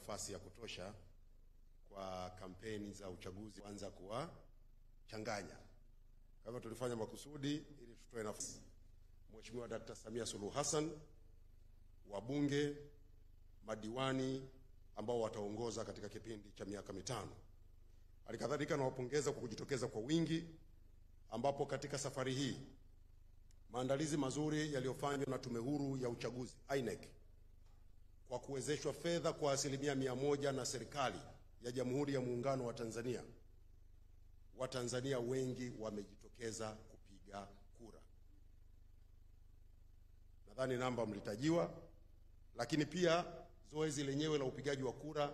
nafasi ya kutosha kwa kampeni za uchaguzi kuanza kuwachanganya. Kwa hivyo tulifanya makusudi ili tutoe nafasi Mheshimiwa Dr. Samia Suluhu Hassan, wabunge, madiwani ambao wataongoza katika kipindi cha miaka mitano. Halikadhalika nawapongeza kwa kujitokeza kwa wingi, ambapo katika safari hii maandalizi mazuri yaliyofanywa na Tume Huru ya Uchaguzi INEC kwa kuwezeshwa fedha kwa 100% na serikali ya Jamhuri ya Muungano wa Tanzania, Watanzania wengi wamejitokeza kupiga kura. Nadhani namba mlitajiwa, lakini pia zoezi lenyewe la upigaji wa kura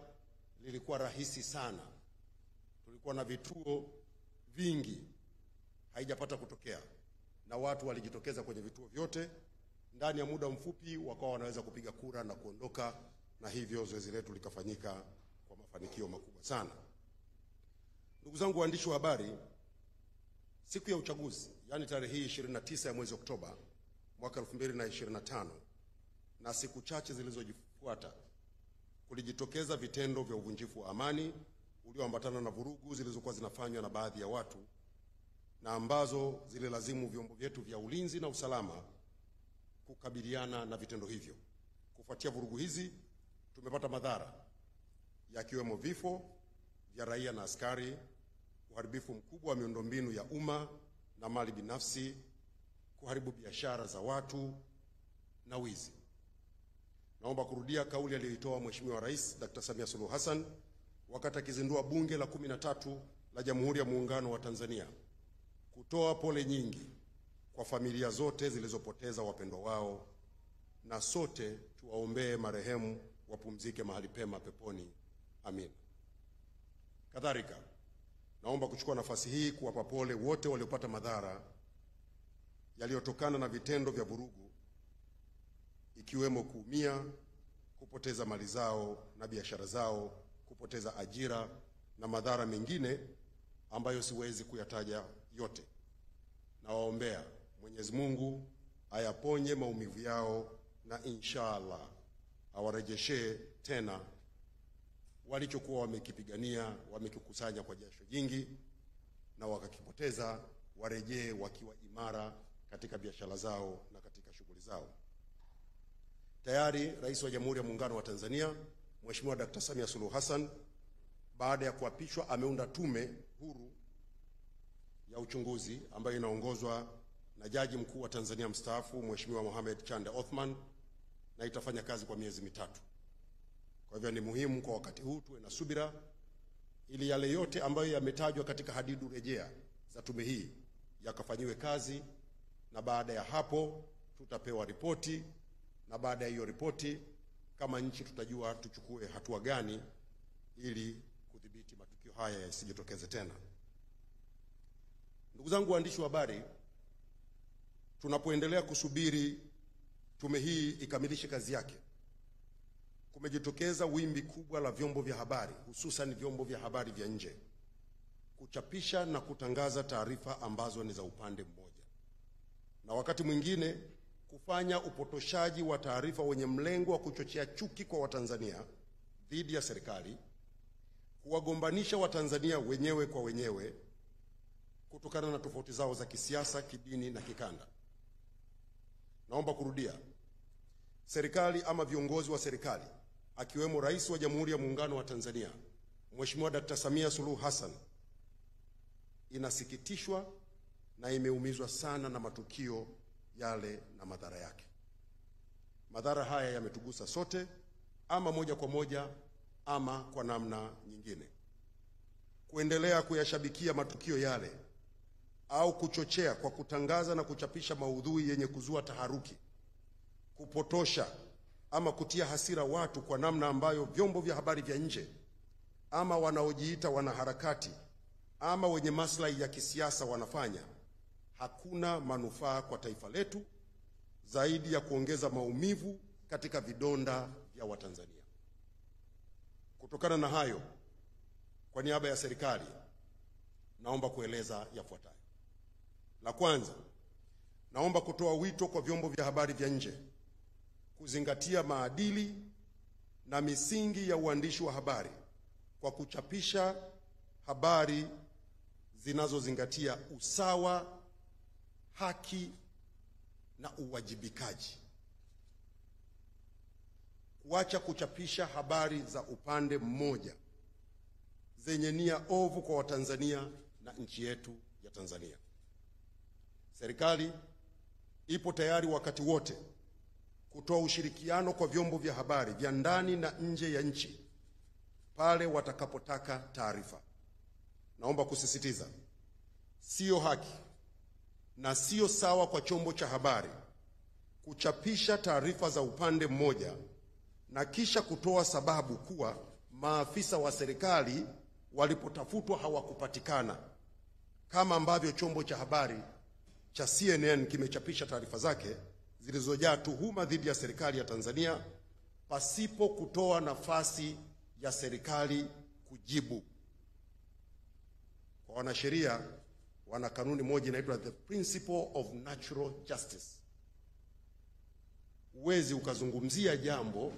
lilikuwa rahisi sana. Tulikuwa na vituo vingi, haijapata kutokea, na watu walijitokeza kwenye vituo vyote. Ndani ya muda mfupi wakawa wanaweza kupiga kura na kuondoka, na hivyo zoezi letu likafanyika kwa mafanikio makubwa sana. Ndugu zangu waandishi wa habari, siku ya uchaguzi, yani tarehe hii 29 ya mwezi Oktoba mwaka 2025, na siku chache zilizofuata, kulijitokeza vitendo vya uvunjifu wa amani ulioambatana na vurugu zilizokuwa zinafanywa na baadhi ya watu, na ambazo zililazimu vyombo vyetu vya ulinzi na usalama kukabiliana na vitendo hivyo. Kufuatia vurugu hizi, tumepata madhara yakiwemo vifo vya raia na askari, uharibifu mkubwa wa miundombinu ya umma na mali binafsi, kuharibu biashara za watu na wizi. Naomba kurudia kauli aliyoitoa Mheshimiwa Rais Dr. Samia Suluhu Hassan wakati akizindua Bunge la 13 la Jamhuri ya Muungano wa Tanzania, kutoa pole nyingi kwa familia zote zilizopoteza wapendwa wao, na sote tuwaombee marehemu wapumzike mahali pema peponi. Amin. Kadhalika, naomba kuchukua nafasi hii kuwapa pole wote waliopata madhara yaliyotokana na vitendo vya vurugu, ikiwemo kuumia, kupoteza mali zao na biashara zao, kupoteza ajira na madhara mengine ambayo siwezi kuyataja yote. Nawaombea Mwenyezi Mungu ayaponye maumivu yao, na inshallah awarejeshe tena walichokuwa wamekipigania, wamekikusanya kwa jasho jingi na wakakipoteza, warejee wakiwa imara katika biashara zao na katika shughuli zao. Tayari Rais wa Jamhuri ya Muungano wa Tanzania Mheshimiwa Dr. Samia Suluhu Hassan, baada ya kuapishwa, ameunda Tume Huru ya Uchunguzi ambayo inaongozwa na Jaji Mkuu wa Tanzania mstaafu Mheshimiwa Mohamed Chande Othman, na itafanya kazi kwa miezi mitatu. Kwa hivyo ni muhimu kwa wakati huu tuwe na subira ili yale yote ambayo yametajwa katika hadidu rejea za tume hii yakafanyiwe kazi, na baada ya hapo tutapewa ripoti, na baada ya hiyo ripoti kama nchi tutajua tuchukue hatua gani ili kudhibiti matukio haya yasijitokeze tena. Ndugu zangu waandishi wa habari, tunapoendelea kusubiri tume hii ikamilishe kazi yake, kumejitokeza wimbi kubwa la vyombo vya habari, hususan vyombo vya habari vya nje, kuchapisha na kutangaza taarifa ambazo ni za upande mmoja, na wakati mwingine kufanya upotoshaji wa taarifa wenye mlengo wa kuchochea chuki kwa Watanzania dhidi ya serikali, kuwagombanisha Watanzania wenyewe kwa wenyewe kutokana na tofauti zao za kisiasa, kidini na kikanda. Naomba kurudia, serikali ama viongozi wa serikali akiwemo Rais wa Jamhuri ya Muungano wa Tanzania Mheshimiwa Dr. Samia Suluhu Hassan inasikitishwa na imeumizwa sana na matukio yale na madhara yake. Madhara haya yametugusa sote, ama moja kwa moja ama kwa namna nyingine. Kuendelea kuyashabikia matukio yale au kuchochea kwa kutangaza na kuchapisha maudhui yenye kuzua taharuki, kupotosha ama kutia hasira watu kwa namna ambayo vyombo vya habari vya nje ama wanaojiita wanaharakati ama wenye maslahi ya kisiasa wanafanya, hakuna manufaa kwa taifa letu zaidi ya kuongeza maumivu katika vidonda vya Watanzania. Kutokana na hayo, kwa niaba ya serikali naomba kueleza yafuatayo. La kwanza, naomba kutoa wito kwa vyombo vya habari vya nje kuzingatia maadili na misingi ya uandishi wa habari kwa kuchapisha habari zinazozingatia usawa, haki na uwajibikaji. Kuacha kuchapisha habari za upande mmoja zenye nia ovu kwa Watanzania na nchi yetu ya Tanzania. Serikali ipo tayari wakati wote kutoa ushirikiano kwa vyombo vya habari vya ndani na nje ya nchi pale watakapotaka taarifa. Naomba kusisitiza, sio haki na sio sawa kwa chombo cha habari kuchapisha taarifa za upande mmoja na kisha kutoa sababu kuwa maafisa wa serikali walipotafutwa hawakupatikana, kama ambavyo chombo cha habari cha CNN kimechapisha taarifa zake zilizojaa tuhuma dhidi ya serikali ya Tanzania pasipo kutoa nafasi ya serikali kujibu. Kwa wanasheria, wana kanuni moja inaitwa the principle of natural justice. Huwezi ukazungumzia jambo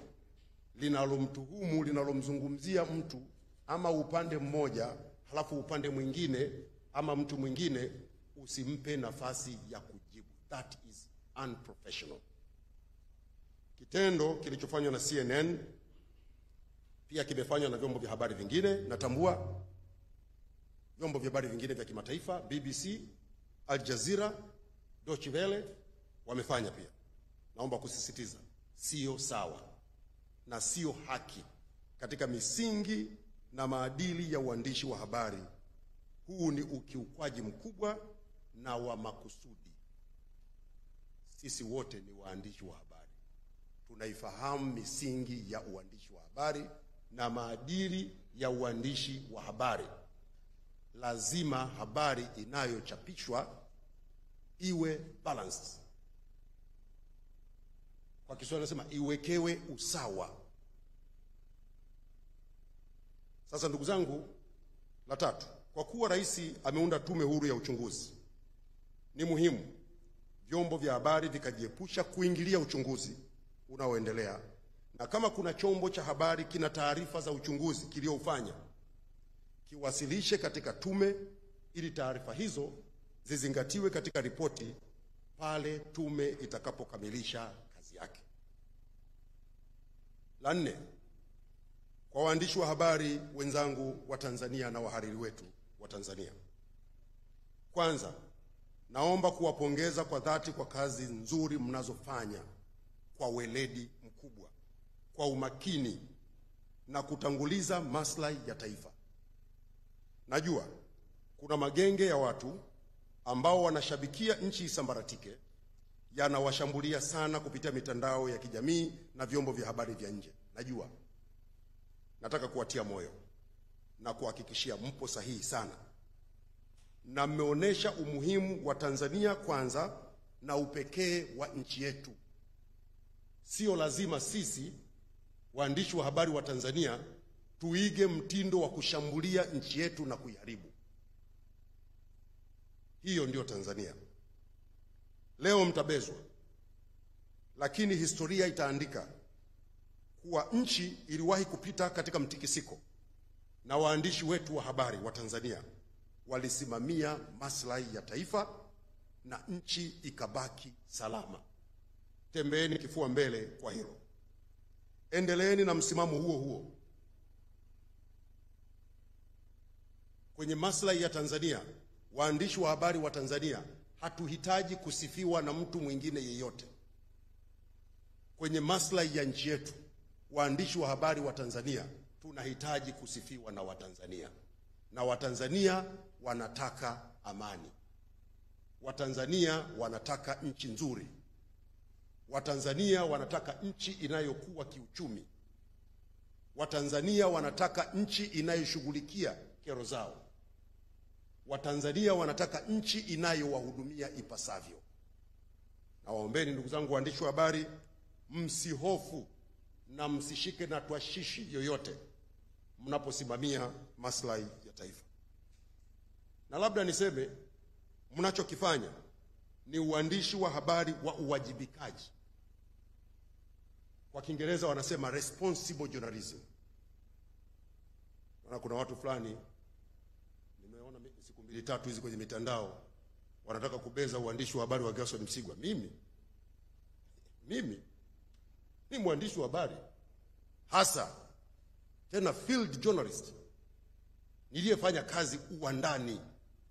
linalomtuhumu, linalomzungumzia mtu ama upande mmoja, halafu upande mwingine ama mtu mwingine usimpe nafasi ya kujibu. That is unprofessional. Kitendo kilichofanywa na CNN pia kimefanywa na vyombo vya habari vingine. Natambua vyombo vya habari vingine vya kimataifa, BBC, Al Jazeera, Deutsche Welle wamefanya pia. Naomba kusisitiza, sio sawa na sio haki katika misingi na maadili ya uandishi wa habari. Huu ni ukiukwaji mkubwa na wa makusudi. Sisi wote ni waandishi wa habari, tunaifahamu misingi ya uandishi wa habari na maadili ya uandishi wa habari. Lazima habari inayochapishwa iwe balanced. Kwa Kiswahili nasema iwekewe usawa. Sasa ndugu zangu, la tatu, kwa kuwa rais ameunda tume huru ya uchunguzi, ni muhimu vyombo vya habari vikajiepusha kuingilia uchunguzi unaoendelea, na kama kuna chombo cha habari kina taarifa za uchunguzi kiliofanya, kiwasilishe katika tume ili taarifa hizo zizingatiwe katika ripoti pale tume itakapokamilisha kazi yake. La nne, kwa waandishi wa habari wenzangu wa Tanzania na wahariri wetu wa Tanzania, kwanza naomba kuwapongeza kwa dhati kwa kazi nzuri mnazofanya kwa weledi mkubwa, kwa umakini na kutanguliza maslahi ya taifa. Najua kuna magenge ya watu ambao wanashabikia nchi isambaratike, yanawashambulia sana kupitia mitandao ya kijamii na vyombo vya habari vya nje. Najua. Nataka kuwatia moyo na kuhakikishia mpo sahihi sana, na mmeonesha umuhimu wa Tanzania kwanza na upekee wa nchi yetu. Sio lazima sisi waandishi wa habari wa Tanzania tuige mtindo wa kushambulia nchi yetu na kuiharibu. Hiyo ndio Tanzania. Leo mtabezwa, lakini historia itaandika kuwa nchi iliwahi kupita katika mtikisiko na waandishi wetu wa habari wa Tanzania walisimamia maslahi ya taifa na nchi ikabaki salama. Tembeeni kifua mbele kwa hilo. Endeleeni na msimamo huo huo. Kwenye maslahi ya Tanzania, waandishi wa habari wa Tanzania hatuhitaji kusifiwa na mtu mwingine yeyote. Kwenye maslahi ya nchi yetu, waandishi wa habari wa Tanzania tunahitaji kusifiwa na Watanzania. Na Watanzania wanataka amani. Watanzania wanataka nchi nzuri. Watanzania wanataka nchi inayokuwa kiuchumi. Watanzania wanataka nchi inayoshughulikia kero zao. Watanzania wanataka nchi inayowahudumia ipasavyo. Na waombeni ndugu zangu waandishi wa habari, msihofu na msishike na twashishi yoyote mnaposimamia maslahi ya taifa. Na labda niseme, mnachokifanya ni uandishi wa habari wa uwajibikaji. Kwa Kiingereza wanasema responsible journalism. Kuna watu fulani nimeona siku 2-3 hizi kwenye mitandao wanataka kubeza uandishi wa habari wa Gerson Msigwa. Mimi ni mwandishi wa habari hasa, tena field journalist, niliyefanya kazi uwandani.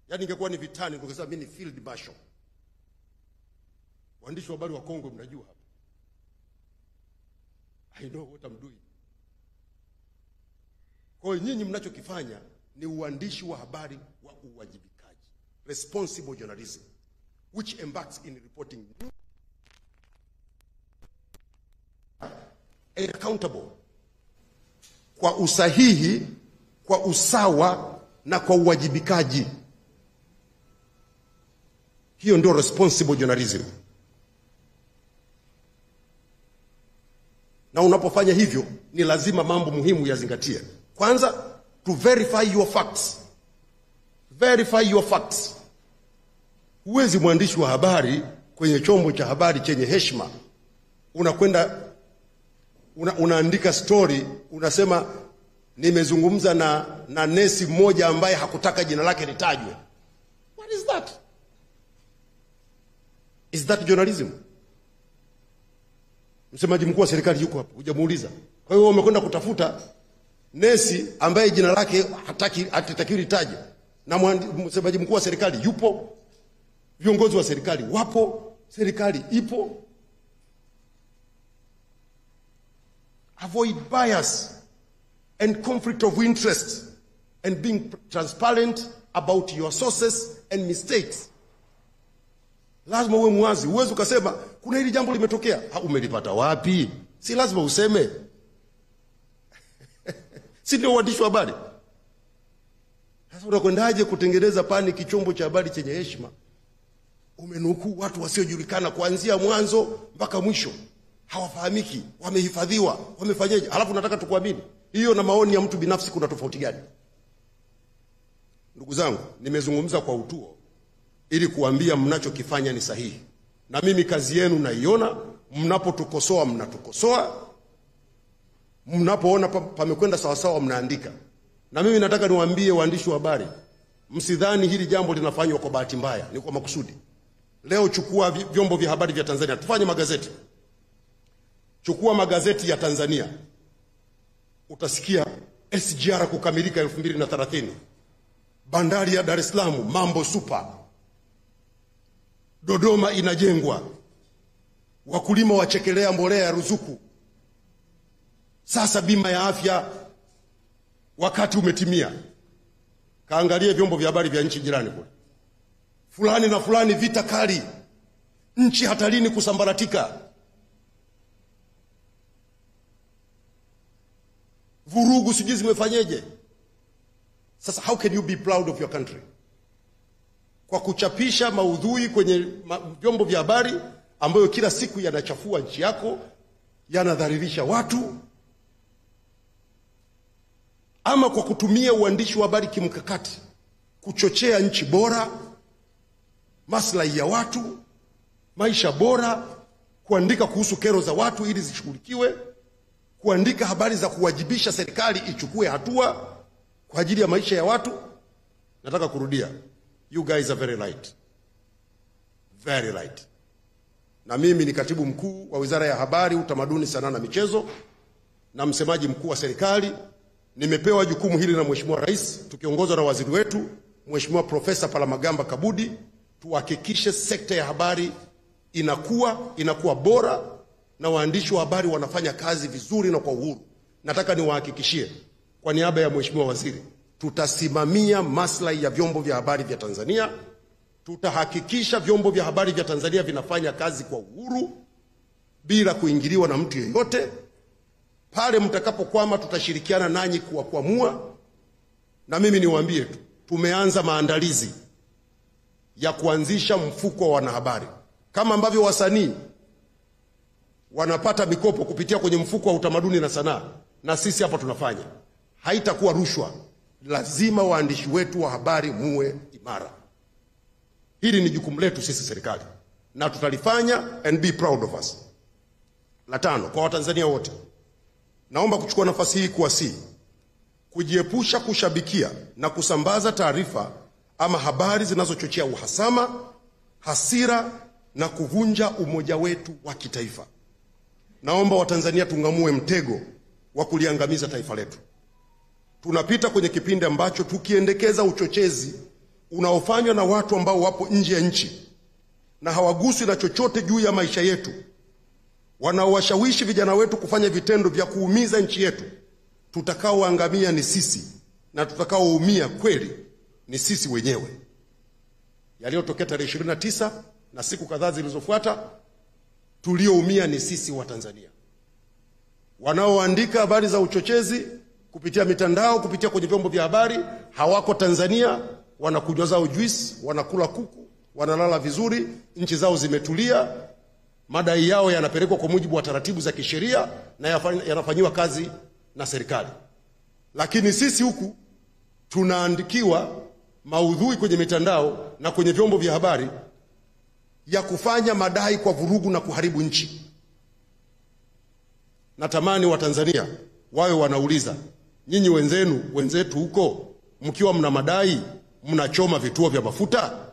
Yaani ingekuwa ni vitani ningesema mimi ni field marshal. Waandishi wa habari wa Kongo mnajua hapa, I know what I'm doing. Kwa hiyo nyinyi mnachokifanya ni uandishi wa habari wa uwajibikaji, responsible journalism, which embarks in reporting and accountable, kwa usahihi, kwa usawa na kwa uwajibikaji. Hiyo ndio responsible journalism. Na unapofanya hivyo ni lazima mambo muhimu yazingatie. Kwanza, to verify your facts. Verify your facts. Huwezi mwandishi wa habari kwenye chombo cha habari chenye heshima unakwenda unaandika story, unasema nimezungumza na nesi mmoja ambaye hakutaka jina lake litajwe. What is that? Is that journalism? Msemaji mkuu wa serikali yuko hapa, hujamuuliza. Kwa hiyo umekwenda kutafuta nesi ambaye jina lake hatatakiwi litajwe, na msemaji mkuu wa serikali yupo, viongozi wa serikali wapo, serikali ipo. Avoid bias and conflict of interest and being transparent about your sources and mistakes. Lazima uwe mwazi. Uwezo ukasema kuna hili jambo limetokea, umelipata wapi? Si lazima useme. Si ndio uandishi wa habari? Sasa unakwendaje kutengeneza panic chombo cha habari chenye heshima? Umenukuu watu wasiojulikana kuanzia mwanzo mpaka mwisho. Hawafahamiki, wamehifadhiwa, wamefanyaje? Halafu nataka tukuamini. Hiyo na maoni ya mtu binafsi kuna tofauti gani? Ndugu zangu, nimezungumza kwa utuo ili kuambia mnachokifanya ni sahihi. Na mimi kazi yenu naiona, mnapotukosoa mnatukosoa, mnapoona pamekwenda sawa sawa mnaandika. Na mimi nataka niwaambie waandishi wa habari, msidhani hili jambo linafanywa kwa bahati mbaya, ni kwa makusudi. Leo chukua vyombo vya habari vya Tanzania, tufanye magazeti. Chukua magazeti ya Tanzania, utasikia SGR kukamilika 2030. Bandari ya Dar es Salaam mambo super. Dodoma inajengwa. Wakulima wachekelea mbolea ya ruzuku. Sasa bima ya afya wakati umetimia. Kaangalie vyombo vya habari vya nchi jirani kule. Fulani na fulani vita kali. Nchi hatarini kusambaratika. Vurugu sijui zimefanyeje. Sasa how can you be proud of your country? Kwa kuchapisha maudhui kwenye vyombo vya habari ambayo kila siku yanachafua nchi yako, yanadhalilisha watu, ama kwa kutumia uandishi wa habari kimkakati kuchochea nchi bora, maslahi ya watu, maisha bora, kuandika kuhusu kero za watu ili zishughulikiwe, kuandika habari za kuwajibisha serikali ichukue hatua kwa ajili ya maisha ya watu. Nataka kurudia, you guys are very light. Very light. Na mimi ni katibu mkuu wa Wizara ya Habari, Utamaduni, Sanaa na Michezo na msemaji mkuu wa serikali. Nimepewa jukumu hili na Mheshimiwa Rais, tukiongozwa na waziri wetu Mheshimiwa Profesa Palamagamba Kabudi, tuhakikishe sekta ya habari inakuwa bora na waandishi wa habari wanafanya kazi vizuri na kwa uhuru. Nataka niwahakikishie kwa niaba ya Mheshimiwa Waziri, tutasimamia maslahi ya vyombo vya habari vya Tanzania. Tutahakikisha vyombo vya habari vya Tanzania vinafanya kazi kwa uhuru bila kuingiliwa na mtu yeyote. Pale mtakapokwama tutashirikiana nanyi kuwakwamua. Na mimi niwaambie tu, tumeanza maandalizi ya kuanzisha mfuko wa wanahabari. Kama ambavyo wasanii wanapata mikopo kupitia kwenye mfuko wa utamaduni na sanaa, na sisi hapa tunafanya. Haitakuwa rushwa. Lazima waandishi wetu wa habari muwe imara. Hili ni jukumu letu sisi serikali, na tutalifanya, and be proud of us. La tano, kwa Watanzania wote, naomba kuchukua nafasi hii kuwasihi kujiepusha kushabikia na kusambaza taarifa ama habari zinazochochea uhasama, hasira na kuvunja umoja wetu wa kitaifa. Naomba Watanzania tung'amue mtego wa kuliangamiza taifa letu. Tunapita kwenye kipindi ambacho tukiendekeza uchochezi unaofanywa na watu ambao wapo nje ya nchi na hawaguswi na chochote juu ya maisha yetu, wanaowashawishi vijana wetu kufanya vitendo vya kuumiza nchi yetu, tutakaoangamia ni sisi, na tutakaoumia kweli ni sisi wenyewe. Yaliyotokea tarehe 29 na siku kadhaa zilizofuata, tulioumia ni sisi wa Tanzania. Wanaoandika habari za uchochezi kupitia mitandao, kupitia kwenye vyombo vya habari, hawako Tanzania, wanakunywa zao juice, wanakula kuku, wanalala vizuri, nchi zao zimetulia, madai yao yanapelekwa kwa mujibu wa taratibu za kisheria na yanafanywa kazi na serikali. Lakini sisi huku tunaandikiwa maudhui kwenye mitandao na kwenye vyombo vya habari ya kufanya madai kwa vurugu na kuharibu nchi. Natamani Watanzania wawe wanauliza, nyinyi wenzetu huko, mkiwa mna madai, mnachoma vituo vya mafuta,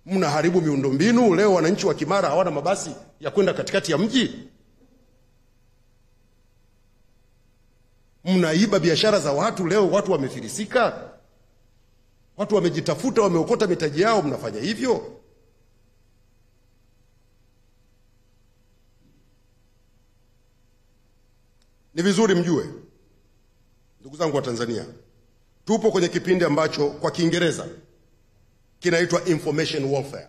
mnaharibu miundombinu. Leo wananchi wa Kimara hawana mabasi ya kwenda katikati ya mji. Mnaiba biashara za watu, leo watu wamefilisika. Watu wamejitafuta, wameokota mitaji yao, mnafanya hivyo. Ni vizuri mjue, ndugu zangu wa Tanzania, tupo kwenye kipindi ambacho kwa Kiingereza kinaitwa information warfare,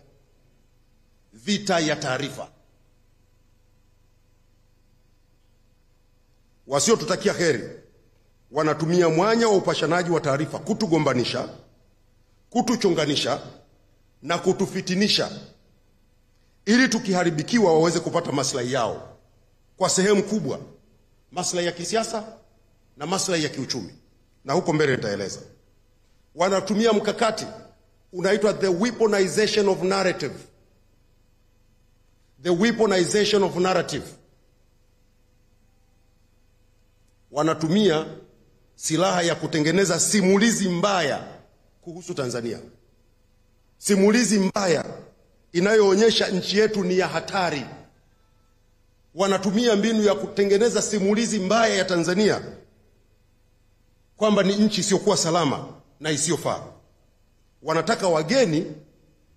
vita ya taarifa. Wasiotutakia heri wanatumia mwanya wa upashanaji wa taarifa kutugombanisha, kutuchonganisha na kutufitinisha, ili tukiharibikiwa waweze kupata maslahi yao, kwa sehemu kubwa maslahi ya kisiasa na maslahi ya kiuchumi, na huko mbele nitaeleza. Wanatumia mkakati unaitwa the weaponization of narrative. The weaponization of narrative. Wanatumia silaha ya kutengeneza simulizi mbaya kuhusu Tanzania. Simulizi mbaya inayoonyesha nchi yetu ni ya hatari. Wanatumia mbinu ya kutengeneza simulizi mbaya ya Tanzania kwamba ni nchi isiyokuwa salama na isiyofaa. Wanataka wageni,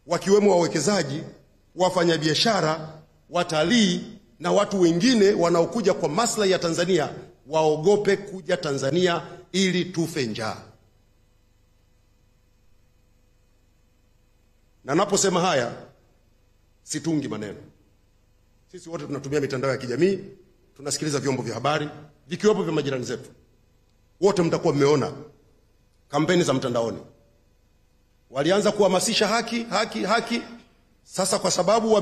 wakiwemo wawekezaji, wafanyabiashara, watalii na watu wengine wanaokuja kwa maslahi ya Tanzania, waogope kuja Tanzania ili tufe njaa. Na naposema haya, situngi maneno. Sisi wote tunatumia mitandao ya kijamii, tunasikiliza vyombo vya habari, vikiwepo vya majirani zetu. Wote mtakuwa mmeona kampeni za mtandaoni. Walianza kuhamasisha haki. Sasa kwa sababu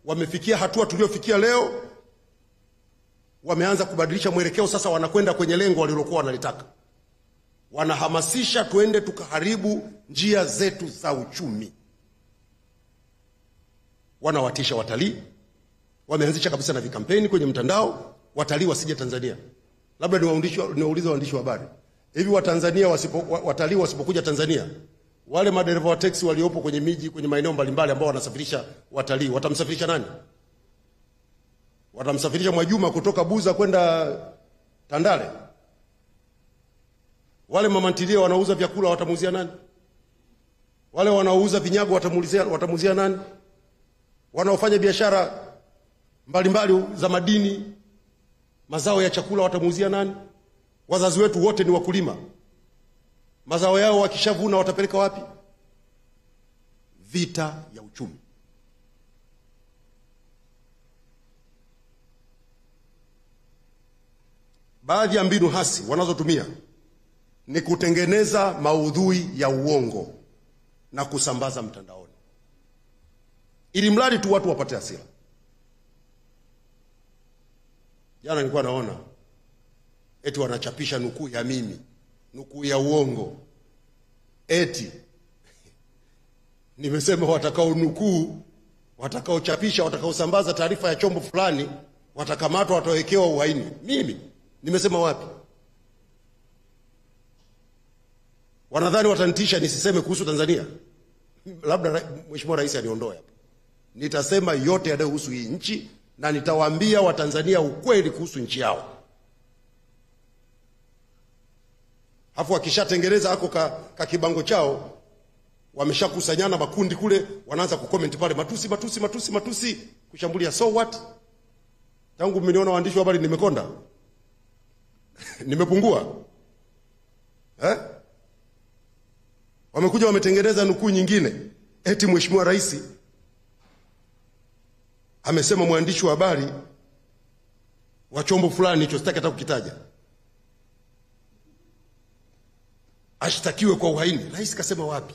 wamefikia hatua tuliofikia leo, wameanza kubadilisha mwelekeo. Sasa wanakwenda kwenye lengo walilokuwa wanalitaka. Wanahamasisha tuende tukaharibu njia zetu za uchumi. Wanawatisha watalii. Wameanzisha kabisa na vikampeni kwenye mtandao, watalii wasije Tanzania. Labda niwaulize waandishi wa habari, hivi watalii wasipokuja Tanzania, wale madereva wa taxi waliopo kwenye miji, kwenye maeneo mbalimbali ambao wanasafirisha watalii, watamsafirisha nani? Watamsafirisha Mwajuma kutoka Buza kwenda Tandale? Wale mamantilia wanauza vyakula watamuuzia nani? Wale wanaouza vinyago watamuuzia nani? Wanaofanya biashara mbalimbali za madini, mazao ya chakula watamuuzia nani? Wazazi wetu wote ni wakulima. Mazao yao wakishavuna watapeleka wapi? Vita ya uchumi. Baadhi ya mbinu hasi wanazotumia ni kutengeneza maudhui ya uongo na kusambaza mtandaoni, ili mradi tu watu wapate hasira. Jana nilikuwa naona eti wanachapisha nukuu ya mimi, nukuu ya uongo. Eti nimesema watakao nukuu watakaochapisha, watakaosambaza taarifa ya chombo fulani watakamatwa, watawekewa uhaini. Mimi nimesema wapi? Wanadhani watanitisha nisiseme kuhusu Tanzania? Labda Mheshimiwa Rais aniondoe hapa. Nitasema yote yanayohusu hii nchi na nitawaambia Watanzania ukweli kuhusu nchi yao. Hapo akishatengeneza hako ka kibango chao, wameshakusanyana makundi kule, wanaanza kucomment pale, matusi kushambulia. So what? Tangu mmeniona waandishi wa habari nimekonda? Nimepungua? Wamekuja wametengeneza nukuu nyingine, eti Mheshimiwa Rais amesema mwandishi wa habari wa chombo fulani hicho, sitaki hata kukitaja, ashtakiwe kwa uhaini. Rais kasema wapi?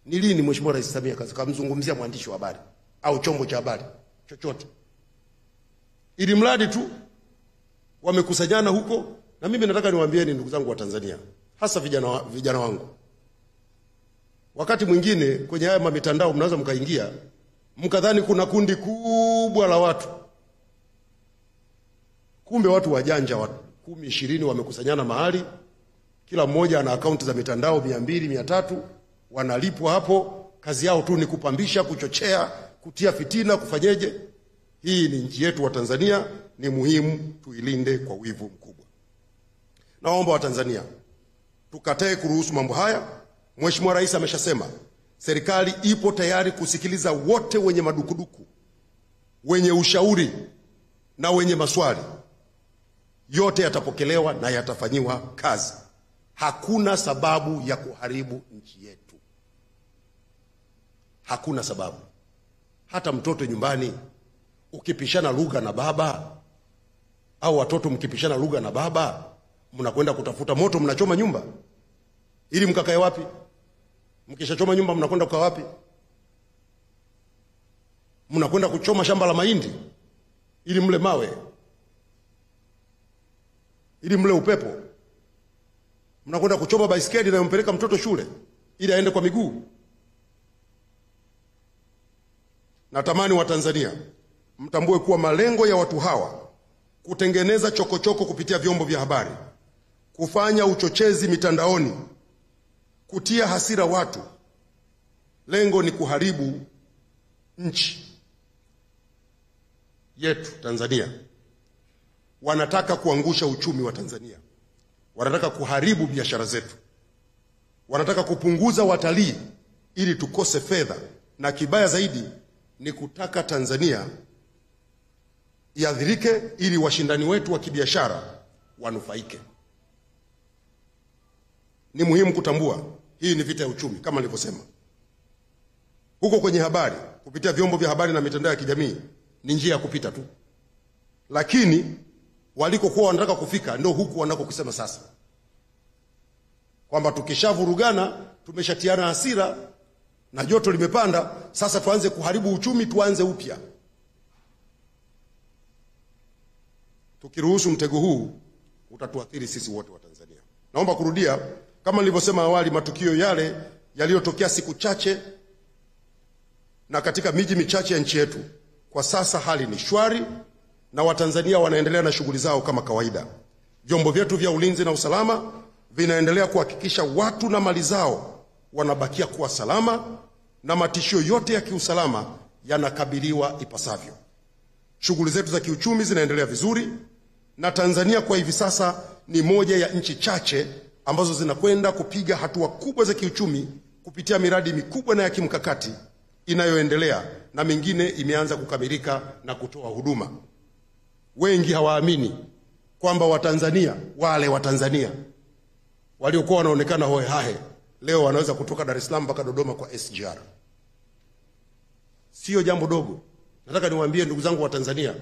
Ni lini Mheshimiwa Rais Samia kamzungumzia mwandishi wa habari au chombo cha habari chochote? Ili mradi tu wamekusanyana huko. Na mimi nataka niwaambieni ndugu zangu wa Tanzania, hasa vijana wangu, wakati mwingine kwenye haya mitandao mnaweza mkaingia mkadhani kuna kundi kubwa la watu, kumbe watu wajanja, watu 10, 20 wamekusanyana mahali, kila mmoja ana akaunti za mitandao 200, 300, wanalipwa hapo, kazi yao tu ni kupambisha, kuchochea, kutia fitina, kufanyeje. Hii ni nchi yetu wa Tanzania, ni muhimu tuilinde kwa wivu mkubwa. Naomba wa Tanzania tukatae kuruhusu mambo haya. Mheshimiwa Rais ameshasema serikali ipo tayari kusikiliza wote wenye madukuduku, wenye ushauri na wenye maswali. Yote yatapokelewa na yatafanyiwa kazi. Hakuna sababu ya kuharibu nchi yetu. Hakuna sababu. Hata mtoto nyumbani ukipishana lugha na baba, au watoto mkipishana lugha na baba, mnakwenda kutafuta moto, mnachoma nyumba ili mkakae wapi? Mkishachoma nyumba mnakwenda kukaa wapi? Mnakwenda kuchoma shamba la mahindi ili mle mawe, ili mle upepo. Mnakwenda kuchoma baisikeli na kumpeleka mtoto shule ili aende kwa miguu. Natamani wa Tanzania mtambue kuwa malengo ya watu hawa kutengeneza chokochoko kupitia vyombo vya habari, kufanya uchochezi mitandaoni, kutia hasira watu, lengo ni kuharibu nchi yetu Tanzania. Wanataka kuangusha uchumi wa Tanzania, wanataka kuharibu biashara zetu, wanataka kupunguza watalii ili tukose fedha, na kibaya zaidi ni kutaka Tanzania iadhirike ili washindani wetu wa kibiashara wanufaike. Ni muhimu kutambua hii ni vita ya uchumi kama nilivyosema. Huko kwenye habari, kupitia vyombo vya habari na mitandao ya kijamii ni njia ya kupita tu. Lakini walikokuwa wanataka kufika ndio huku wanakokusema sasa. Kwamba tukishavurugana, tumeshatiana hasira na joto limepanda, sasa tuanze kuharibu uchumi, tuanze upya. Tukiruhusu mtego huu utatuathiri sisi wote wa Tanzania. Naomba kurudia kama nilivyosema awali, matukio yale yaliyotokea siku chache na katika miji michache ya nchi yetu, kwa sasa hali ni shwari na Watanzania wanaendelea na shughuli zao kama kawaida. Vyombo vyetu vya ulinzi na usalama vinaendelea kuhakikisha watu na mali zao wanabakia kuwa salama na matishio yote ya kiusalama yanakabiliwa ipasavyo. Shughuli zetu za kiuchumi zinaendelea vizuri na Tanzania kwa hivi sasa ni moja ya nchi chache ambazo zinakwenda kupiga hatua kubwa za kiuchumi kupitia miradi mikubwa na ya kimkakati inayoendelea na mingine imeanza kukamilika na kutoa huduma. Wengi hawaamini kwamba Watanzania, wale Watanzania waliokuwa wanaonekana hoe hahe, leo wanaweza kutoka Dar es Salaam mpaka Dodoma kwa SGR. Sio jambo dogo. Nataka niwaambie ndugu zangu wa Tanzania,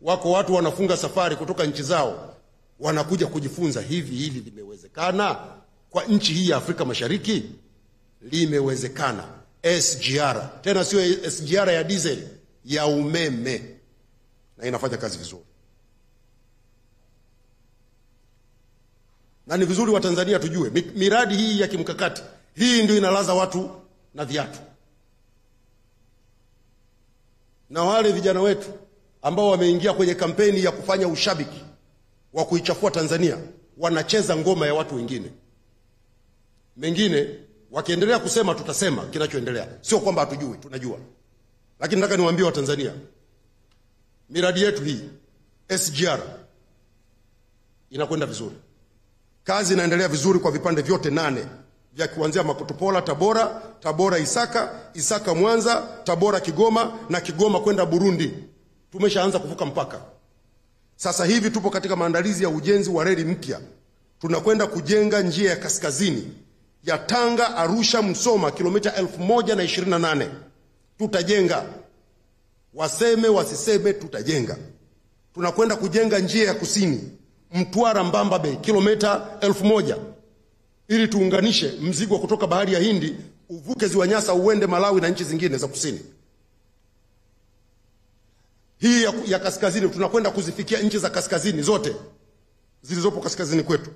wako watu wanafunga safari kutoka nchi zao wanakuja kujifunza. Hili limewezekana kwa nchi hii ya Afrika Mashariki? Limewezekana. SGR, tena sio SGR ya diesel, ya umeme, na inafanya kazi vizuri. Na ni vizuri wa Tanzania tujue miradi hii ya kimkakati, hii ndio inalaza watu na viatu. Na wale vijana wetu ambao wameingia kwenye kampeni ya kufanya ushabiki wa kuichafua Tanzania wanacheza ngoma ya watu wengine. Mengine wakiendelea kusema tutasema kinachoendelea. Sio kwamba hatujui, tunajua. Lakini nataka niwaambie Watanzania, miradi yetu hii SGR inakwenda vizuri. Kazi inaendelea vizuri kwa vipande vyote 8 vya kuanzia Makotopola Tabora Isaka Mwanza, Tabora Kigoma na Kigoma kwenda Burundi. Tumeshaanza kuvuka mpaka. Sasa hivi tupo katika maandalizi ya ujenzi wa reli mpya. Tunakwenda kujenga njia ya kaskazini ya Tanga Arusha Msoma kilomita 1028. Tutajenga. Waseme wasiseme tutajenga. Tunakwenda kujenga njia ya kusini Mtwara Mbamba Bay kilomita 1000 ili tuunganishe mzigo kutoka bahari ya Hindi uvuke ziwa Nyasa uende Malawi na nchi zingine za kusini. Hii ya kaskazini tunakwenda kuzifikia nchi za kaskazini zote zilizopo kaskazini kwetu.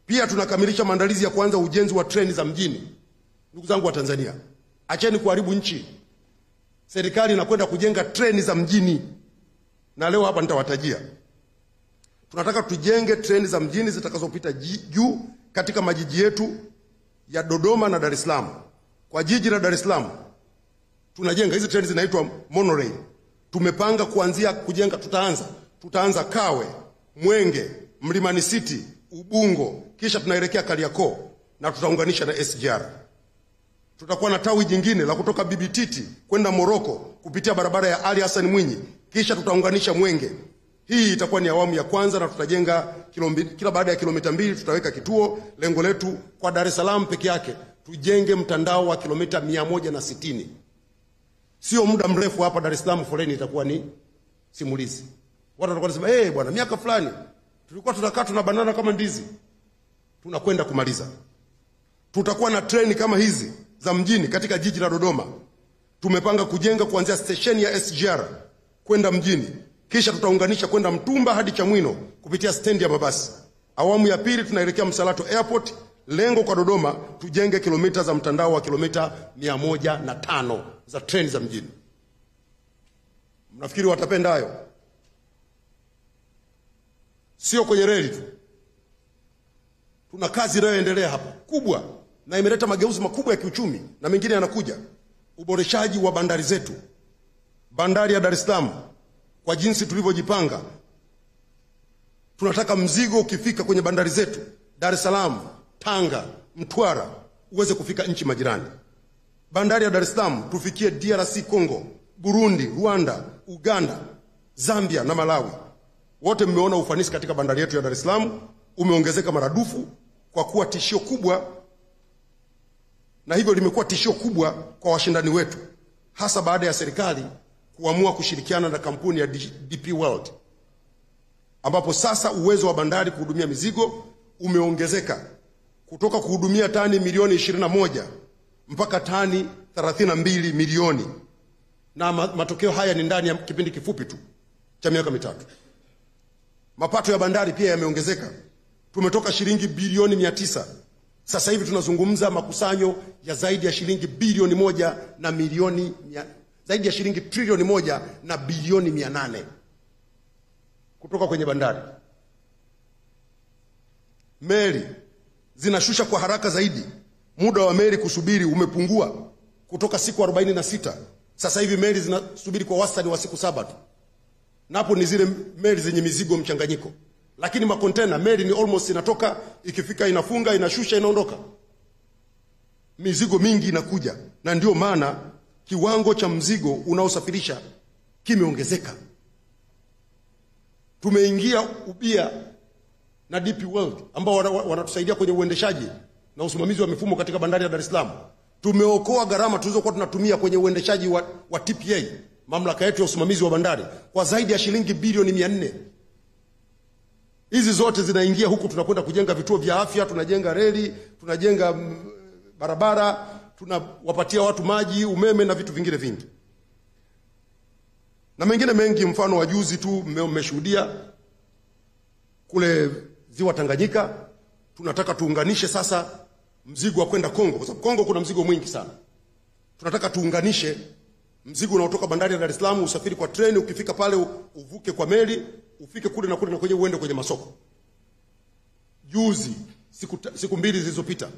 Pia tunakamilisha maandalizi ya kuanza ujenzi wa treni za mjini. Ndugu zangu wa Tanzania, acheni kuharibu nchi. Serikali inakwenda kujenga treni za mjini. Na leo hapa nitawatajia. Tunataka tujenge treni za mjini zitakazopita juu katika majiji yetu ya Dodoma na Dar es Salaam. Kwa jiji la Dar es Salaam tunajenga hizi treni zinaitwa monorail. Tumepanga kuanzia kujenga, tutaanza Kawe, Mwenge, Mlimani City, Ubungo, kisha tunaelekea Kariakoo na tutaunganisha na SGR. Tutakuwa na tawi jingine la kutoka Bibititi kwenda Moroko kupitia barabara ya Ali Hassan Mwinyi, kisha tutaunganisha Mwenge. Hii itakuwa ni awamu ya kwanza na tutajenga kila baada ya kilomita 2 tutaweka kituo. Lengo letu kwa Dar es Salaam peke yake tujenge mtandao wa kilomita 160. Sio muda mrefu hapa Dar es Salaam foleni itakuwa ni simulizi. Watu watakuwa wanasema, bwana, miaka fulani tulikuwa tunakaa tunabanana kama ndizi." Tunakwenda kumaliza. Tutakuwa na treni kama hizi za mjini katika jiji la Dodoma. Tumepanga kujenga kuanzia stesheni ya SGR kwenda mjini. Kisha tutaunganisha kwenda Mtumba hadi Chamwino kupitia stendi ya mabasi. Awamu ya pili tunaelekea Msalato Airport. Lengo kwa Dodoma tujenge kilomita za mtandao wa kilomita 105 za treni za mjini. Mnafikiri watapenda hayo? Sio kwenye reli tu. Tuna kazi inayoendelea hapa kubwa na imeleta mageuzi makubwa ya kiuchumi na mengine yanakuja. Uboreshaji wa bandari zetu. Bandari ya Dar es Salaam kwa jinsi tulivyojipanga, tunataka mzigo ukifika kwenye bandari zetu Dar es Salaam, Tanga, Mtwara uweze kufika nchi majirani. Bandari ya Dar es Salaam tufikie DRC Congo, Burundi, Rwanda, Uganda, Zambia na Malawi. Wote mmeona ufanisi katika bandari yetu ya Dar es Salaam umeongezeka maradufu kwa kuwa tishio kubwa, na hivyo limekuwa tishio kubwa kwa washindani wetu, hasa baada ya serikali kuamua kushirikiana na kampuni ya DP World, ambapo sasa uwezo wa bandari kuhudumia mizigo umeongezeka kutoka kuhudumia tani milioni 21 mpaka tani 32 milioni, na matokeo haya ni ndani ya kipindi kifupi tu cha miaka 3. Mapato ya bandari pia yameongezeka. Tumetoka shilingi bilioni 900. Sasa hivi tunazungumza makusanyo ya zaidi ya shilingi bilioni 1 na milioni zaidi ya shilingi trilioni 1 na bilioni 800 kutoka kwenye bandari. Meli zinashusha kwa haraka zaidi. Muda wa meli kusubiri umepungua kutoka siku 46. Sasa hivi meli zinasubiri kwa wastani wa siku 7 tu. Napo ni zile meli zenye mizigo mchanganyiko. Lakini makontena meli ni almost inatoka, ikifika inafunga, inashusha, inaondoka. Mizigo mingi inakuja, na ndio maana kiwango cha mzigo unaosafirisha kimeongezeka. Tumeingia ubia na DP World ambao wanatusaidia kwenye uendeshaji na usimamizi wa mifumo katika bandari ya Dar es Salaam. Tumeokoa gharama tulizokuwa tunatumia kwenye uendeshaji wa TPA, mamlaka yetu ya usimamizi wa bandari, kwa zaidi ya shilingi bilioni 400. Hizi zote zinaingia huku. Tunakwenda kujenga vituo vya afya, tunajenga reli, tunajenga barabara, tunawapatia watu maji, umeme na vitu vingine vingi. Na mengine mengi, mfano wa juzi tu mmeshuhudia kule ziwa Tanganyika. Tunataka tuunganishe sasa mzigo wa kwenda Kongo, kwa sababu Kongo kuna mzigo mwingi sana. Tunataka tuunganishe Mzigo unaotoka bandari ya Dar es Salaam usafiri kwa treni, ukifika pale uvuke kwa meli, ufike kule na kule na kwenye uende kwenye masoko. Juzi siku mbili zilizopita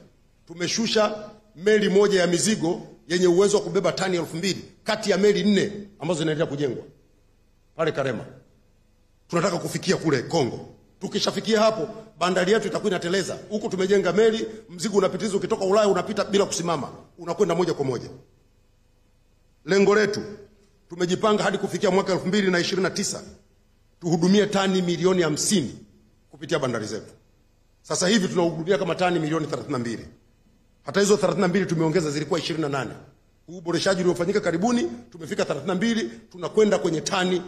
tumeshusha meli moja ya mizigo yenye uwezo wa kubeba tani 2000 kati ya meli 4 ambazo zinaendelea kujengwa pale Karema. Tunataka kufikia kule Kongo. Tukishafikia hapo, bandari yetu itakuwa inateleza. Huko tumejenga meli, mzigo unapitizwa ukitoka Ulaya unapita bila kusimama, unakwenda moja kwa moja. Lengo letu tumejipanga hadi kufikia mwaka 2029 tuhudumie tani milioni 50 kupitia bandari zetu. Sasa hivi tunahudumia kama tani milioni 32. Hata hizo 32 tumeongeza, zilikuwa 28. Huu uboreshaji uliofanyika karibuni tumefika 32, tunakwenda kwenye tani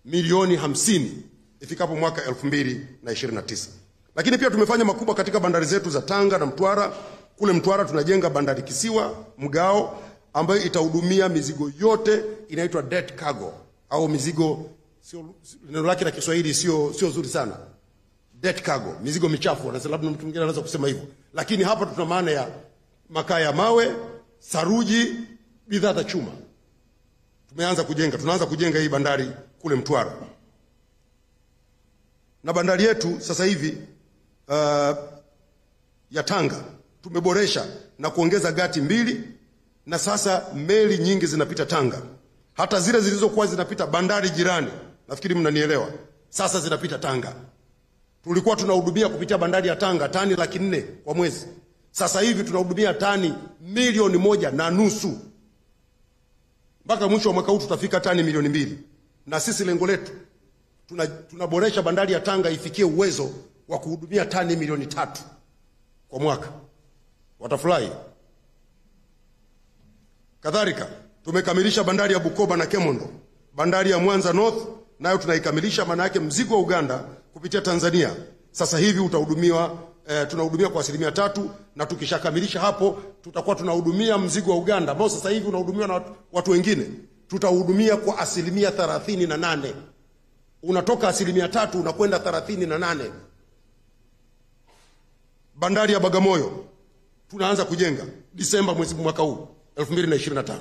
milioni 50 ifikapo mwaka 2029. Lakini pia tumefanya makubwa katika bandari zetu za Tanga na Mtwara. Kule Mtwara tunajenga bandari kisiwa Mgao ambayo itahudumia mizigo yote inaitwa dead cargo au mizigo, sio neno lake la Kiswahili sio zuri sana. Dead cargo, mizigo michafu, wanasema, labda mtu mwingine anaweza kusema hivyo. Lakini hapa tuna maana ya makaa ya mawe, saruji, bidhaa za chuma. Tunaanza kujenga hii bandari kule Mtwara. Na bandari yetu sasa hivi ya Tanga tumeboresha na kuongeza gati 2, na sasa meli nyingi zinapita Tanga. Hata zile zilizokuwa zinapita bandari jirani, nafikiri mnanielewa, sasa zinapita Tanga. Tulikuwa tunahudumia kupitia bandari ya Tanga tani 400,000 kwa mwezi. Sasa hivi tunahudumia tani 1.5 milioni. Mpaka mwisho wa mwaka huu tutafika tani 2 milioni. Na sisi lengo letu tunaboresha bandari ya Tanga ifikie uwezo wa kuhudumia tani 3 milioni kwa mwaka. Watafurahi. Kadhalika tumekamilisha bandari ya Bukoba na Kemondo. Bandari ya Mwanza North nayo tunaikamilisha, maana yake mzigo wa Uganda kupitia Tanzania sasa hivi tunahudumia kwa 3%, na tukishakamilisha hapo tutakuwa tunahudumia mzigo wa Uganda ambao sasa hivi unahudumiwa na watu wengine, tutahudumia kwa 38%. Unatoka 3% unakwenda 38%. Bandari ya Bagamoyo tunaanza kujenga Disemba mwaka huu 2025.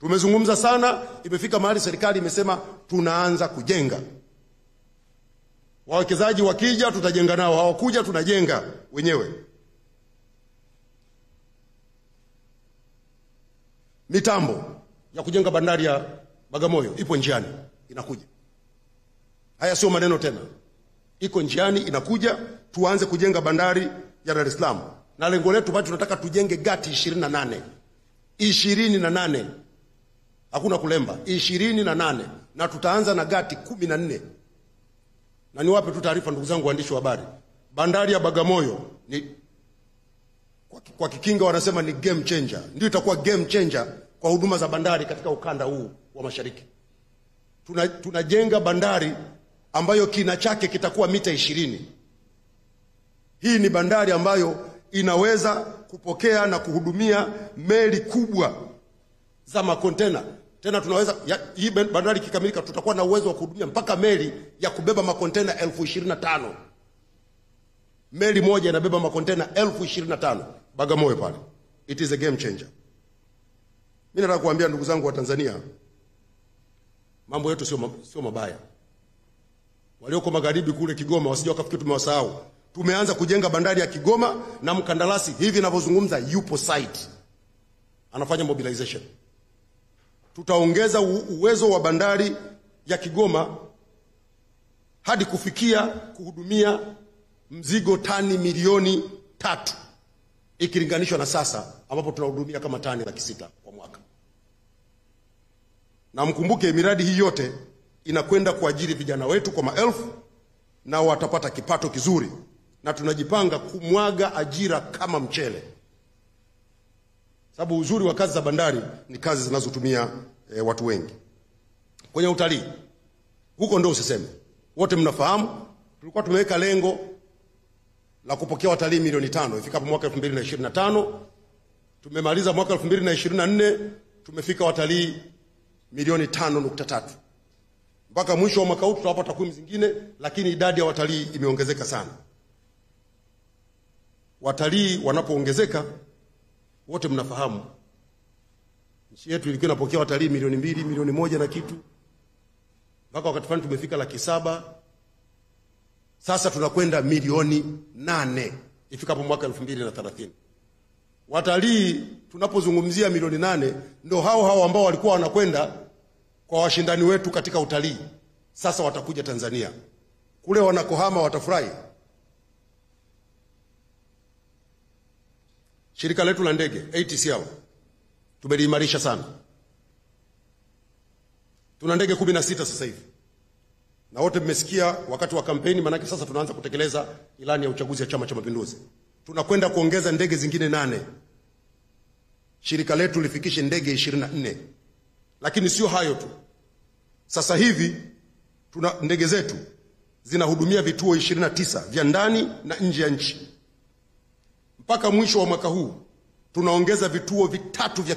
Tumezungumza sana, imefika mahali serikali imesema tunaanza kujenga. Wawekezaji wakija tutajenga nao, hawakuja tunajenga wenyewe. Mitambo ya kujenga bandari ya Bagamoyo ipo njiani, inakuja. Haya sio maneno tena. Iko njiani, inakuja. Tuanze kujenga bandari ya Dar es Salaam. Na lengo letu bado tunataka tujenge gati 28. 28. Hakuna kulemba. 28. Na tutaanza na gati 14. Na niwape tu taarifa ndugu zangu waandishi wa habari. Bandari ya Bagamoyo ni kwa Kikinga wanasema ni game changer. Ndio itakuwa game changer kwa huduma za bandari katika ukanda huu wa Mashariki. Tunajenga bandari ambayo kina chake kitakuwa mita 20. Hii ni bandari ambayo inaweza kupokea na kuhudumia meli kubwa za makontena. Tena tunaweza hii bandari kikamilika tutakuwa na uwezo wa kuhudumia mpaka meli ya kubeba makontena 25,000. Meli moja inabeba makontena 25,000 Bagamoyo pale. It is a game changer. Mimi nataka kuambia ndugu zangu wa Tanzania, mambo yetu sio mabaya. Walioko magharibi kule Kigoma wasije wakafikiri tumewasahau. Tumeanza kujenga bandari ya Kigoma na mkandarasi hivi ninavyozungumza yupo site. Anafanya mobilization. Tutaongeza uwezo wa bandari ya Kigoma hadi kufikia kuhudumia mzigo tani 3 milioni ikilinganishwa na sasa ambapo tunahudumia kama tani 600,000 kwa mwaka. Na mkumbuke miradi hii yote inakwenda kuajiri vijana wetu kwa maelfu, na watapata kipato kizuri, na tunajipanga kumwaga ajira kama mchele. Sababu uzuri wa kazi za bandari ni kazi zinazotumia watu wengi. Kwenye utalii huko ndio usiseme. Wote mnafahamu tulikuwa tumeweka lengo la kupokea watalii 5 milioni ifikapo mwaka 2025. Tumemaliza mwaka 2024 tumefika watalii 5.3 milioni. Mpaka mwisho wa mwaka huu tutawapa takwimu zingine, lakini idadi ya watalii imeongezeka sana. Watalii wanapoongezeka, wote mnafahamu Nchi yetu ilikuwa inapokea watalii milioni 2, milioni 1 na kitu. Mpaka wakati fulani tumefika 700,000. Sasa tunakwenda milioni 8 ifikapo mwaka 2030. Watalii tunapozungumzia milioni 8 ndio hao ambao walikuwa wanakwenda kwa washindani wetu katika utalii. Sasa watakuja Tanzania. Kule wanakohama watafurahi. Shirika letu la ndege ATCL tumeliimarisha sana. Tuna ndege 16 sasa hivi. Na wote mmesikia wakati wa kampeni, manake sasa tunaanza kutekeleza ilani ya uchaguzi ya Chama cha Mapinduzi. Tunakwenda kuongeza ndege zingine 8. Shirika letu lifikishe ndege 24. Lakini sio hayo tu. Sasa hivi tuna ndege zetu zinahudumia vituo 29 vya ndani na nje ya nchi. Mpaka mwisho wa mwaka huu tunaongeza vituo 3 vya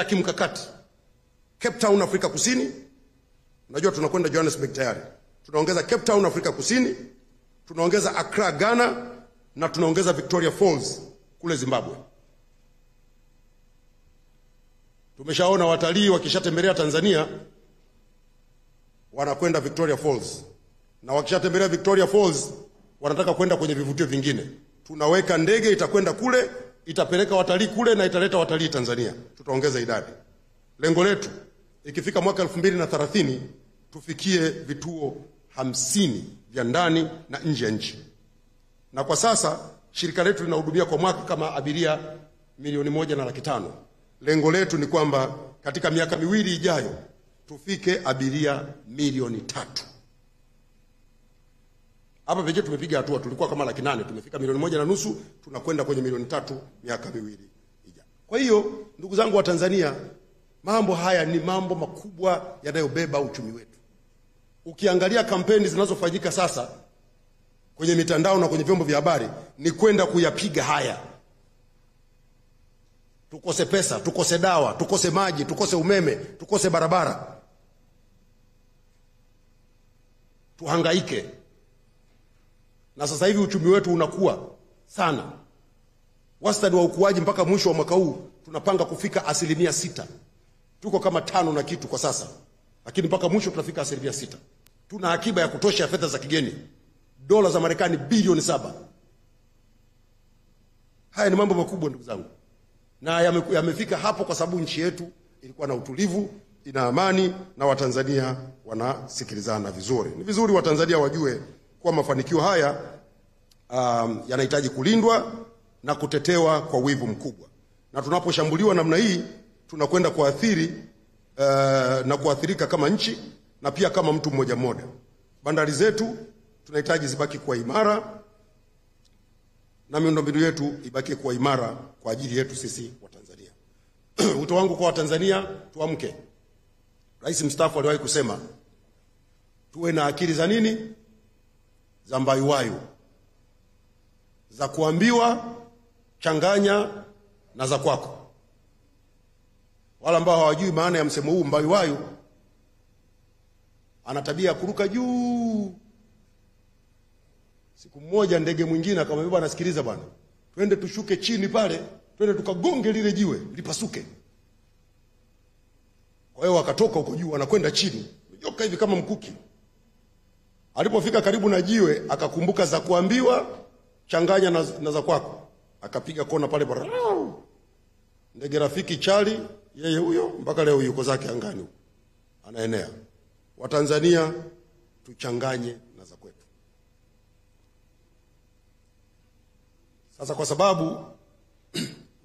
kimkakati. Cape Town, Afrika Kusini. Unajua tunakwenda Johannesburg tayari. Tunaongeza Cape Town, Afrika Kusini. Tunaongeza Accra, Ghana, na tunaongeza Victoria Falls kule Zimbabwe. Tumeshaona watalii wakishatembelea Tanzania wanakwenda Victoria Falls. Na wakishatembelea Victoria Falls wanataka kwenda kwenye vivutio vingine. Tunaweka ndege itakwenda kule, itapeleka watalii kule na italeta watalii Tanzania. Tutaongeza idadi. Lengo letu ikifika mwaka 2030 tufikie vituo 50 vya ndani na nje ya nchi. Na kwa sasa shirika letu linahudumia kwa mwaka kama abiria 1,500,000. Lengo letu ni kwamba katika miaka 2 ijayo tufike abiria 3,000,000. Hapa pekee tumepiga hatua, tulikuwa kama 800,000, tumefika 1,500,000, tunakwenda kwenye 3,000,000 miaka 2 ijayo. Kwa hiyo ndugu zangu wa Tanzania, mambo haya ni mambo makubwa yanayobeba uchumi wetu. Ukiangalia kampeni zinazofanyika sasa kwenye mitandao na kwenye vyombo vya habari ni kwenda kuyapiga haya. Tukose pesa, tukose dawa, tukose maji, tukose umeme, tukose barabara. Tuhangaike. Na sasa hivi uchumi wetu unakuwa sana. Wastani wa ukuaji mpaka mwisho wa mwaka huu tunapanga kufika 6%. Tuko kama 5 na kitu kwa sasa. Lakini mpaka mwisho tutafika 6%. Tuna akiba ya kutosha ya fedha za kigeni. Dola za Marekani bilioni 7. Haya ni mambo makubwa ndugu zangu. Na yamefika hapo kwa sababu nchi yetu ilikuwa na utulivu, ina amani, na Watanzania wanasikilizana vizuri. Ni vizuri Watanzania wajue kwa mafanikio haya yanahitaji kulindwa na kutetewa kwa wivu mkubwa. Na tunaposhambuliwa namna hii tunakwenda kuathiri na kuathirika kama nchi na pia kama mtu mmoja mmoja. Bandari zetu tunahitaji zibaki kuwa imara na miundombinu yetu ibaki kuwa imara kwa ajili yetu sisi wa Tanzania. Wito wangu kwa Watanzania, tuamke. Rais mstaafu aliwahi kusema tuwe na akili za nini? Za mbayuwayu. Za kuambiwa changanya na za kwako. Wala ambao hawajui maana ya msemo huu mbayuwayu, ana tabia ya kuruka juu. Siku mmoja ndege mwingine akamwambia, bwana sikiliza bwana, twende tushuke chini pale, twende tukagonge lile jiwe lipasuke. Kwa hiyo wakatoka huko juu wanakwenda chini, joka hivi kama mkuki. Alipofika karibu na jiwe akakumbuka za kuambiwa changanya na za kwako. Akapiga kona pale bora. Ndege rafiki Chali yeye huyo mpaka leo yuko zake angani huko. Anaenea. Watanzania tuchanganye na za kwetu. Sasa kwa sababu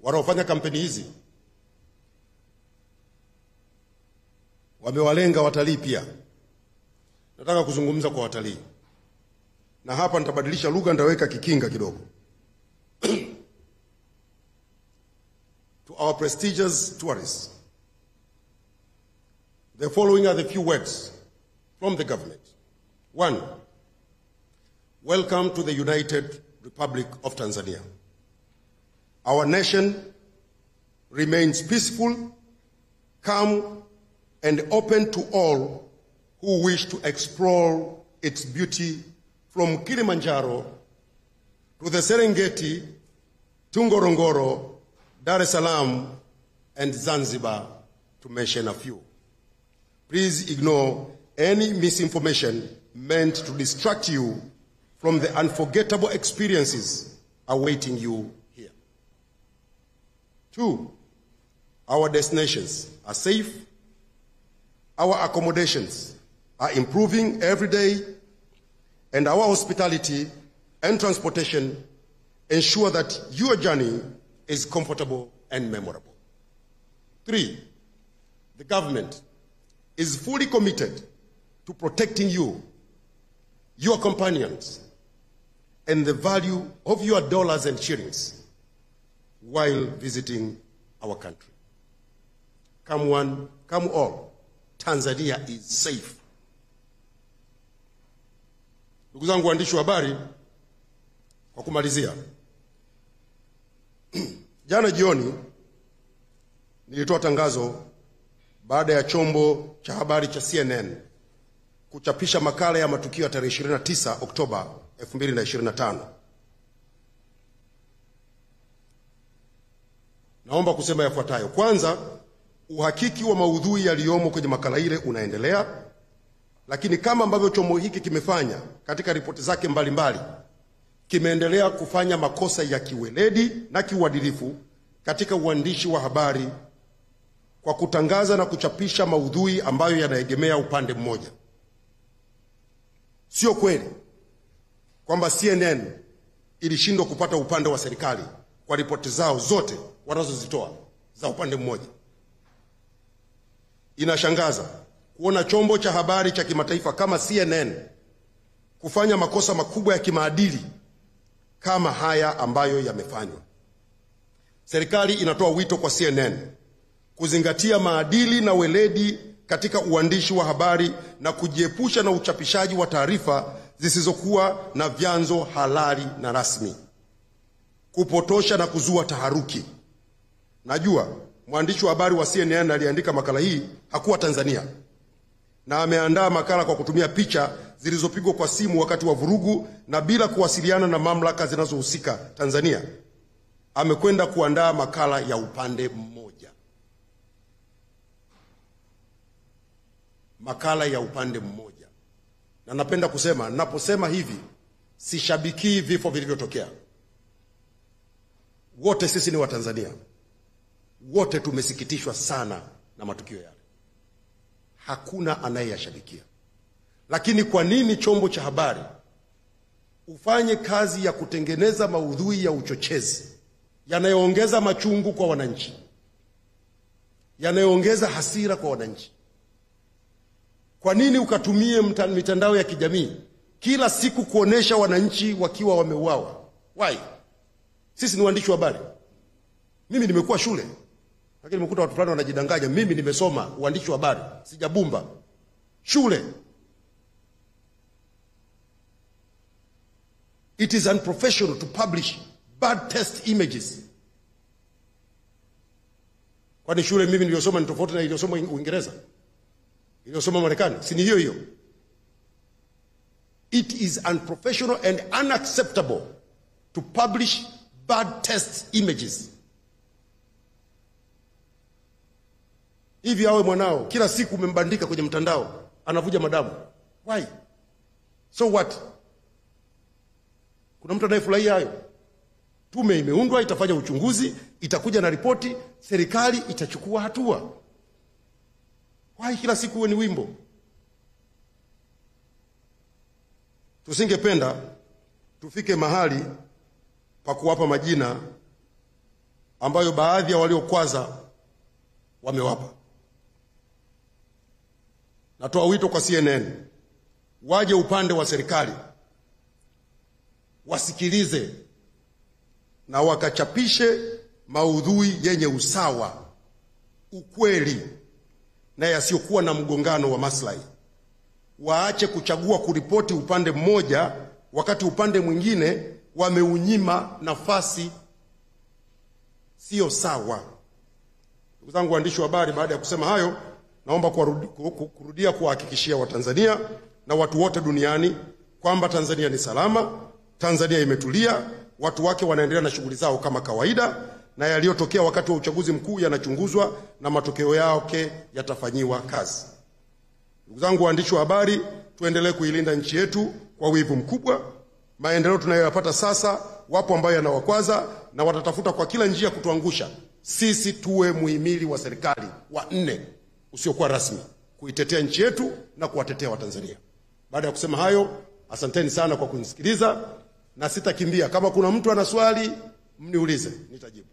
wanaofanya kampeni hizi wamewalenga watalii pia, nataka kuzungumza kwa watalii. Na hapa nitabadilisha lugha, nitaweka kikinga kidogo. To our prestigious tourists, the following are the few words from the government. 1. Welcome to the United Republic of Tanzania. Our nation remains peaceful, calm, and open to all who wish to explore its beauty from Kilimanjaro to the Serengeti, to Ngorongoro, Dar es Salaam, and Zanzibar, to mention a few. Please ignore any misinformation meant to distract you from the unforgettable experiences awaiting you here. 2, our destinations are safe, our accommodations are improving every day, and our hospitality and transportation ensure that your journey is comfortable and memorable. 3, the government is fully committed to protecting you, your companions, and the value of your dollars and shillings while visiting our country. Come one, come all, Tanzania is safe. Ndugu zangu waandishi wa habari, kwa kumalizia, jana jioni nilitoa tangazo baada ya chombo cha habari cha CNN kuchapisha makala ya matukio ya tarehe 29 Oktoba 2025. Naomba kusema yafuatayo. Kwanza, uhakiki wa maudhui yaliyomo kwenye makala ile unaendelea, lakini kama ambavyo chombo hiki kimefanya katika ripoti zake mbalimbali, kimeendelea kufanya makosa ya kiweledi na kiuadilifu katika uandishi wa habari kwa kutangaza na kuchapisha maudhui ambayo yanaegemea upande mmoja. Sio kweli kwamba CNN ilishindwa kupata upande wa serikali kwa ripoti zao zote wanazozitoa za upande mmoja. Inashangaza kuona chombo cha habari cha kimataifa kama CNN kufanya makosa makubwa ya kimaadili kama haya ambayo yamefanywa. Serikali inatoa wito kwa CNN kuzingatia maadili na weledi katika uandishi wa habari na kujiepusha na uchapishaji wa taarifa zisizokuwa na vyanzo halali na rasmi, kupotosha na kuzua taharuki. Najua mwandishi wa habari wa CNN aliandika makala hii hakuwa Tanzania, na ameandaa makala kwa kutumia picha zilizopigwa kwa simu wakati wa vurugu na bila kuwasiliana na mamlaka zinazohusika Tanzania. Amekwenda kuandaa makala ya upande mmoja. Makala ya upande mmoja. Na napenda kusema, naposema hivi, sishabikii vifo vilivyotokea. Wote sisi ni wa Tanzania. Wote tumesikitishwa sana na matukio yale. Hakuna anayeyashabikia. Lakini kwa nini chombo cha habari ufanye kazi ya kutengeneza maudhui ya uchochezi yanayoongeza machungu kwa wananchi, yanayoongeza hasira kwa wananchi? Kwa nini ukatumie mitandao ya kijamii kila siku kuonesha wananchi wakiwa wameuawa? Why? Sisi ni waandishi wa habari. Mimi nimekuwa shule, lakini nimekuta watu fulani wanajidanganya mimi nimesoma uandishi wa habari, sijabumba shule. It is unprofessional to publish bad test images. Kwani shule mimi niliyosoma ni tofauti na iliyosoma Uingereza, iliyosoma Marekani? Si ni hiyo hiyo? It is unprofessional and unacceptable to publish bad test images. Hivi awe mwanao kila siku umembandika kwenye mtandao anavuja madamu. Why? So what? Kuna mtu anayefurahia hayo? Tume imeundwa, itafanya uchunguzi, itakuja na ripoti, serikali itachukua hatua. Why kila siku uwe ni wimbo? Tusingependa tufike mahali pa kuwapa majina ambayo baadhi ya waliokwaza wamewapa. Natoa wito kwa CNN waje upande wa serikali, wasikilize na wakachapishe maudhui yenye usawa, ukweli na yasiyokuwa na mgongano wa maslahi. Waache kuchagua kuripoti upande mmoja wakati upande mwingine wameunyima nafasi. Sio sawa. Ndugu zangu waandishi wa habari, baada ya kusema hayo, naomba kurudia kuhakikishia Watanzania na watu wote duniani kwamba Tanzania ni salama, Tanzania imetulia, watu wake wanaendelea na shughuli zao kama kawaida, na yaliyotokea wakati wa uchaguzi mkuu yanachunguzwa na matokeo yake yatafanyiwa kazi. Ndugu zangu waandishi wa habari, tuendelee kuilinda nchi yetu kwa wivu mkubwa. Maendeleo tunayoyapata sasa, wapo ambayo yanawakwaza na watatafuta kwa kila njia kutuangusha. Sisi tuwe muhimili wa serikali wa 4 usiokuwa rasmi kuitetea nchi yetu na kuwatetea Watanzania. Baada ya kusema hayo, asanteni sana kwa kunisikiliza na sitakimbia. Kama kuna mtu ana swali, mniulize, nitajibu.